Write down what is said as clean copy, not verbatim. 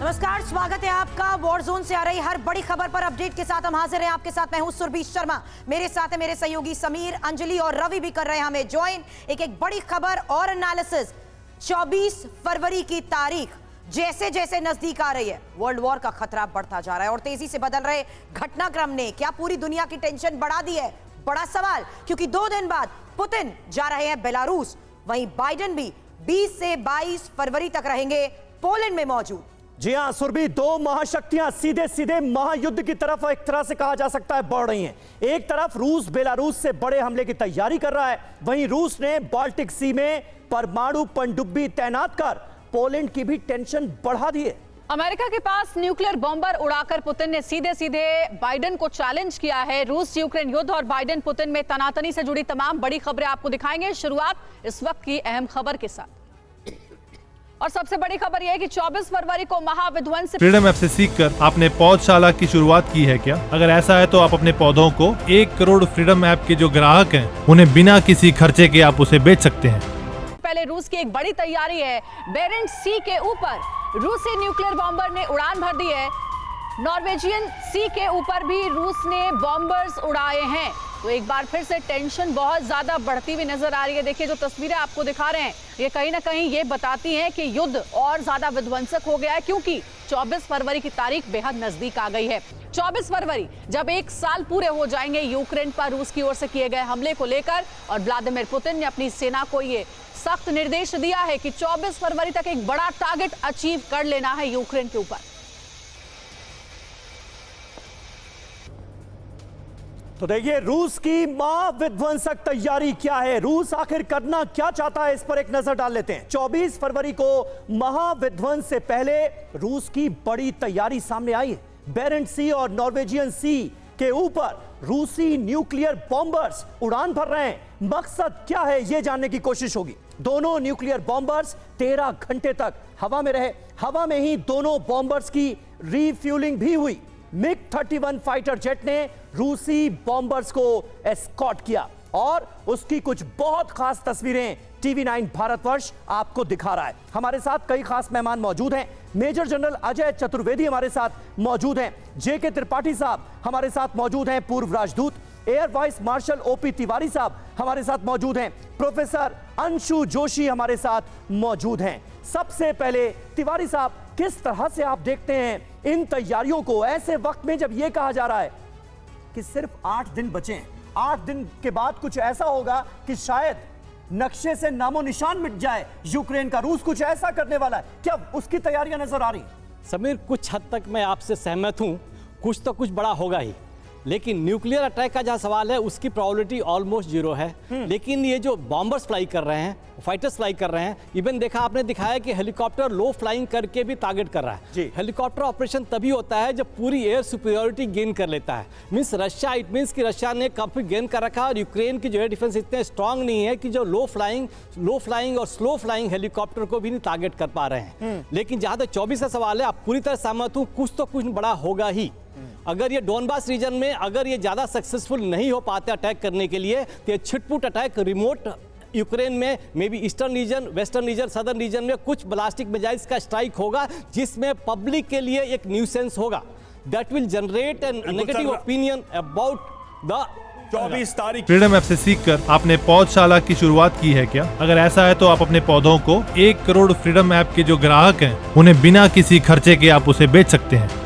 नमस्कार, स्वागत है आपका वॉर जोन से आ रही हर बड़ी खबर पर अपडेट के साथ हम हाजिर हैं आपके साथ। मैं हूं सुरभि शर्मा, मेरे साथ है मेरे सहयोगी समीर, अंजलि और रवि भी कर रहे हैं हमें ज्वाइन। एक बड़ी खबर और एनालिसिस। 24 फरवरी की तारीख जैसे जैसे नजदीक आ रही है, वर्ल्ड वॉर का खतरा बढ़ता जा रहा है और तेजी से बदल रहे घटनाक्रम ने क्या पूरी दुनिया की टेंशन बढ़ा दी है? बड़ा सवाल, क्योंकि 2 दिन बाद पुतिन जा रहे हैं बेलारूस, वहीं बाइडेन भी 20 से 22 फरवरी तक रहेंगे पोलैंड में मौजूद। जी हां सुरभि, 2 महाशक्तियां सीधे सीधे महायुद्ध की तरफ एक तरह से कहा जा सकता है बढ़ रही हैं। एक तरफ रूस बेलारूस से बड़े हमले की तैयारी कर रहा है, वहीं रूस ने बाल्टिक सी में परमाणु पनडुब्बी तैनात कर पोलैंड की भी टेंशन बढ़ा दी है। अमेरिका के पास न्यूक्लियर बॉम्बर उड़ाकर पुतिन ने सीधे सीधे बाइडेन को चैलेंज किया है। रूस यूक्रेन युद्ध और बाइडेन पुतिन में तनातनी से जुड़ी तमाम बड़ी खबरें आपको दिखाएंगे। शुरुआत इस वक्त की अहम खबर के साथ, और सबसे बड़ी खबर यह है कि 24 फरवरी को महाविध्वंस फ्रीडम ऐप से सीखकर आपने पौधशाला की शुरुआत की है क्या? अगर ऐसा है तो आप अपने पौधों को 1 करोड़ फ्रीडम ऐप के जो ग्राहक हैं उन्हें बिना किसी खर्चे के आप उसे बेच सकते हैं। पहले रूस की एक बड़ी तैयारी है। बेरेंट सी के ऊपर रूसी न्यूक्लियर बॉम्बर ने उड़ान भर दी है। नॉर्वेजियन सी के ऊपर भी रूस ने बॉम्बर्स उड़ाए हैं। तो एक बार फिर से टेंशन बहुत ज्यादा बढ़ती हुई नजर आ रही है। देखिए जो तस्वीरें आपको दिखा रहे हैं, ये कहीं ना कहीं ये बताती हैं कि युद्ध और ज्यादा विध्वंसक हो गया है, क्योंकि 24 फरवरी की तारीख बेहद नजदीक आ गई है। 24 फरवरी जब 1 साल पूरे हो जाएंगे यूक्रेन पर रूस की ओर से किए गए हमले को लेकर, और व्लादिमीर पुतिन ने अपनी सेना को ये सख्त निर्देश दिया है कि 24 फरवरी तक एक बड़ा टारगेट अचीव कर लेना है यूक्रेन के ऊपर। तो देखिए रूस की महाविध्वंसक तैयारी क्या है, रूस आखिर करना क्या चाहता है, इस पर एक नजर डाल लेते हैं। 24 फरवरी को महाविध्वंस से पहले रूस की बड़ी तैयारी सामने आई है। बेरेंट सी और नॉर्वेजियन सी के ऊपर रूसी न्यूक्लियर बॉम्बर्स उड़ान भर रहे हैं। मकसद क्या है यह जानने की कोशिश होगी। दोनों न्यूक्लियर बॉम्बर्स 13 घंटे तक हवा में रहे। हवा में ही दोनों बॉम्बर्स की रीफ्यूलिंग भी हुई। मिग 31 फाइटर जेट ने रूसी बॉम्बर्स को एस्कॉर्ट किया और उसकी कुछ बहुत खास तस्वीरें TV9 भारतवर्ष आपको दिखा रहा है। हमारे साथ कई खास मेहमान मौजूद हैं। मेजर जनरल अजय चतुर्वेदी हमारे साथ मौजूद हैं। JK त्रिपाठी साहब हमारे साथ मौजूद हैं, पूर्व राजदूत। Air vice marshal OP Tiwari साहब हमारे साथ मौजूद हैं। प्रोफेसर अंशु जोशी हमारे साथ मौजूद हैं। सबसे पहले तिवारी साहब, किस तरह से आप देखते हैं इन तैयारियों को ऐसे वक्त में जब यह कहा जा रहा है कि सिर्फ 8 दिन बचे हैं? 8 दिन के बाद कुछ ऐसा होगा कि शायद नक्शे से नामो निशान मिट जाए यूक्रेन का। रूस कुछ ऐसा करने वाला है, क्या उसकी तैयारियां नजर आ रही? समीर, कुछ हद तक मैं आपसे सहमत हूं, कुछ तो कुछ बड़ा होगा ही, लेकिन न्यूक्लियर अटैक का जहां सवाल है उसकी प्रोबेबिलिटी ऑलमोस्ट 0 है। लेकिन ये जो बॉम्बर्स फ्लाई कर रहे हैं, फाइटर्स फ्लाई कर रहे हैं, इवन देखा आपने दिखाया कि हेलीकॉप्टर लो फ्लाइंग करके भी टारगेट कर रहा है। हेलीकॉप्टर ऑपरेशन तभी होता है जब पूरी एयर सुपीरियरिटी गेन कर लेता है। मींस रशिया, इट मींस कि रशिया ने काफी गेन कर रखा है और यूक्रेन की जो है डिफेंस इतने स्ट्रांग नहीं है कि जो लो फ्लाइंग और स्लो फ्लाइंग हेलीकॉप्टर को भी नहीं टारगेट कर पा रहे हैं। लेकिन जहां तक 24 का सवाल है, आप पूरी तरह सहमत हूं, कुछ तो कुछ बड़ा होगा ही। अगर ये डोनबास रीजन में अगर ये ज्यादा सक्सेसफुल नहीं हो पाते अटैक करने के लिए, तो ये छिटपुट अटैक रिमोट यूक्रेन में, may be eastern region, western region, southern reason में कुछ बैलिस्टिक मिसाइल्स का स्ट्राइक होगा, जिसमें पब्लिक के लिए एक न्यूसेंस होगा। That will generate N negative opinion about the 24 तारीख। फ्रीडम ऐप से सीखकर आपने पौधशाला की शुरुआत की है क्या? अगर ऐसा है तो आप अपने पौधों को 1 करोड़ फ्रीडम ऐप के जो ग्राहक हैं उन्हें बिना किसी खर्चे के आप उसे बेच सकते हैं।